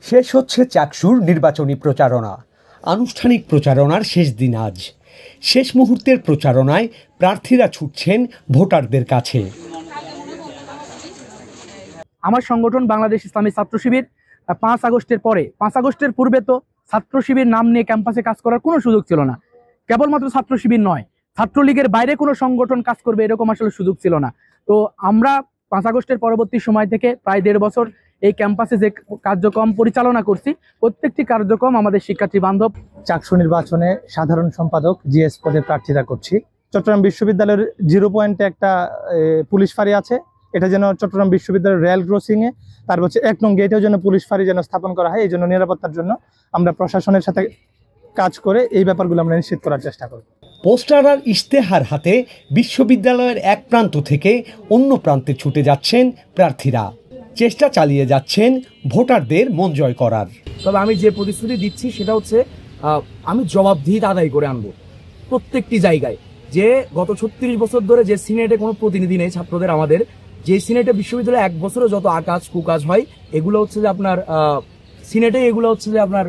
শেষ হচ্ছে চাকসুর নির্বাচনী প্রচারণা। আনুষ্ঠানিক প্রচারণার শেষ দিন আজ। শেষ মুহূর্তের প্রচারণায় প্রার্থীরা ছুটছেন ভোটারদের কাছে। আমার সংগঠন বাংলাদেশ ইসলামী ছাত্র শিবির 5 আগস্টের পরে, 5 আগস্টের পূর্বে তো ছাত্র শিবির নাম নিয়ে ক্যাম্পাসে কাজ করার কোনো সুযোগ ছিল না। কেবলমাত্র ছাত্র শিবির নয়, ছাত্রলীগের বাইরে কোনো সংগঠন কাজ করবে এরকম আসলে সুযোগ ছিল না। তো আমরা 5 আগস্টের পরবর্তী সময় থেকে প্রায় 1.5 বছর এই ক্যাম্পাসে যে কার্যক্রম পরিচালনা করছি, প্রত্যেকটি কার্যক্রম আমাদের শিক্ষার্থী বান্ধব। চাকসু নির্বাচনে সাধারণ সম্পাদক জিএস পদে প্রার্থিতা করছি। চট্টগ্রাম বিশ্ববিদ্যালয়ের 0 পয়েন্টে একটা পুলিশ ফাঁড়ি আছে, এটা যেন চট্টগ্রাম বিশ্ববিদ্যালয়ের রেল ক্রসিংয়ে, তার হচ্ছে 1 নং গেটেও যেন পুলিশ ফাঁড়ি যেন স্থাপন করা হয়। এই জন্য নিরাপত্তার জন্য আমরা প্রশাসনের সাথে কাজ করে এই ব্যাপারগুলো আমরা নিশ্চিত করার চেষ্টা করব। পোস্টার আর ইশতেহার হাতে বিশ্ববিদ্যালয়ের এক প্রান্ত থেকে অন্য প্রান্তে ছুটে যাচ্ছেন প্রার্থীরা। চেষ্টা চালিয়ে যাচ্ছেন ভোটারদের মন জয় করার। তবে আমি যে প্রতিশ্রুতি দিচ্ছি সেটা হচ্ছে আমি জবাবদিহিতা আদায় করে আনবো প্রত্যেকটি জায়গায়। যে গত 36 বছর ধরে যে সিনেটে কোনো প্রতিনিধি নেই ছাত্রদের, আমাদের যে সিনেটে বিশ্ববিদ্যালয়ে 1 বছরে যত আকাজ কুকাজ হয় এগুলো হচ্ছে যে আপনার সিনেটে এগুলো হচ্ছে যে আপনার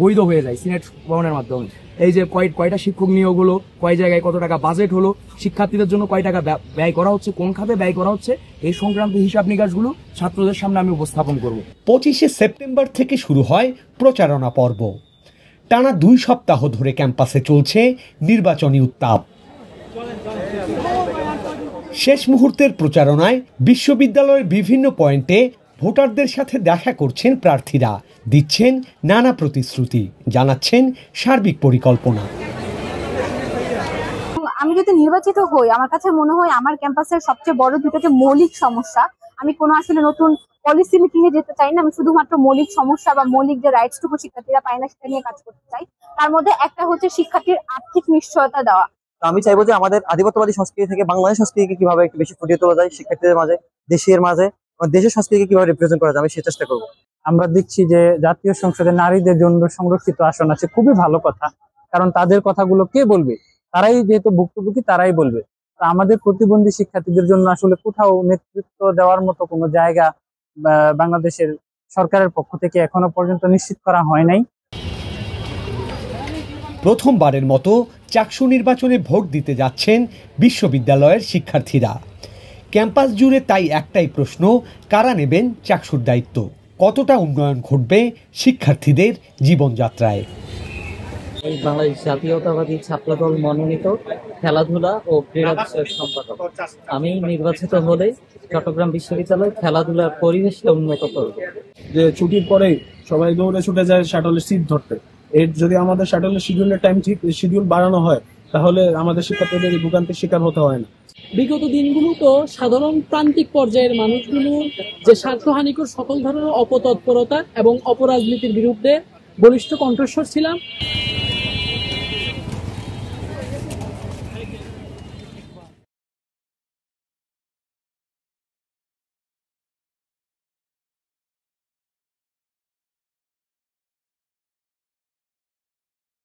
বৈধ হয়ে যায় সিনেট ভবনের মাধ্যমে। এই যে কয়টা শিক্ষক নিয়োগ হলো, কয় জায়গায় কত টাকা বাজেট হলো, শিক্ষার্থীদের জন্য কয় টাকা ব্যয় করা হচ্ছে, কোন খাতে ব্যয় করা হচ্ছে, এই সংক্রান্ত হিসাব নিকাশগুলো ছাত্রদের সামনে আমি উপস্থাপন করব। 25শে সেপ্টেম্বর থেকে শুরু হয় প্রচারণা পর্ব। টানা 2 সপ্তাহ ধরে ক্যাম্পাসে চলছে নির্বাচনী উত্তাপ। শেষ মুহূর্তের প্রচারণায় বিশ্ববিদ্যালয়ের বিভিন্ন পয়েন্টে ভোটারদের সাথে দেখা করছেন প্রার্থীরা, দিচ্ছেন নানা প্রতিশ্রুতি, জানাচ্ছেন সার্বিক পরিকল্পনা। আমি যদি নির্বাচিত হই, আমার কাছে মনে হয় আমার ক্যাম্পাসের সবচেয়ে বড় দুটো যে মৌলিক সমস্যা, আমি কোনো আসলে নতুন পলিসি মিটিং এ যেতে চাই না। আমি শুধুমাত্র মৌলিক সমস্যা বা মৌলিক যে রাইটসটুকু শিক্ষার্থীরা পায় না সেটা নিয়ে কাজ করতে চাই। তার মধ্যে একটা হচ্ছে শিক্ষার্থীর আর্থিক নিশ্চয়তা দেওয়া। আমি চাইবো যে আমাদের আধিপত্যবাদী সংস্কৃতি থেকে বাংলাদেশ সংস্কৃতিকে কিভাবে একটু বেশি ফুটিয়ে তোলা যায় শিক্ষার্থীদের মাঝে, দেশের মাঝে, দেশের সংস্কৃতিকে কিভাবে রিপ্রেজেন্ট করা যায়, আমি সে চেষ্টা করবো। আমরা দেখছি যে জাতীয় সংসদে নারীদের জন্য সংরক্ষিত আসন আছে, খুবই ভালো কথা, কারণ তাদের কথাগুলো কে বলবে? তারাই যেহেতু ভুক্তভোগী, তারাই বলবে। আমাদের প্রতিবন্ধী শিক্ষার্থীদের জন্য আসলে কোথাও নেতৃত্ব দেওয়ার মতো কোনো জায়গা বাংলাদেশের সরকারের পক্ষ থেকে এখনো পর্যন্ত নিশ্চিত করা হয় নাই। প্রথমবারের মতো চাকসু নির্বাচনে ভোট দিতে যাচ্ছেন বিশ্ববিদ্যালয়ের শিক্ষার্থীরা। ক্যাম্পাস জুড়ে তাই একটাই প্রশ্ন, কারা নেবেন চাকসুর দায়িত্ব? কতটা উন্নয়ন ঘটবে শিক্ষার্থীদের জীবনযাত্রায়? বাংলাদেশ জাতীয়তাবাদী ছাত্রদল মনোনীত খেলাধুলা ও ক্রীড়া বিষয়ক সম্পাদক। আমি নির্বাচিত হলে চট্টগ্রাম বিশ্ববিদ্যালয় খেলাধুলার পরিবেশকে উন্নত করব। যে ছুটির পরে সবাই দৌড়ে ছুটে যায় শাটলের সিট ধরতে, এর যদি আমাদের শাটলের শিডিউলের টাইম ঠিক শিডিউল বাড়ানো হয় তাহলে আমাদের শিক্ষার্থীদের ভোগান্তির শিকার হতে হয় না। বিগত দিনগুলো তো সাধারণ প্রান্তিক পর্যায়ের মানুষগুলো যে স্বার্থহানিকর সকল ধরনের অপতৎপরতা এবং অপরাজনীতির বিরুদ্ধে বলিষ্ঠ কণ্ঠস্বর ছিলাম।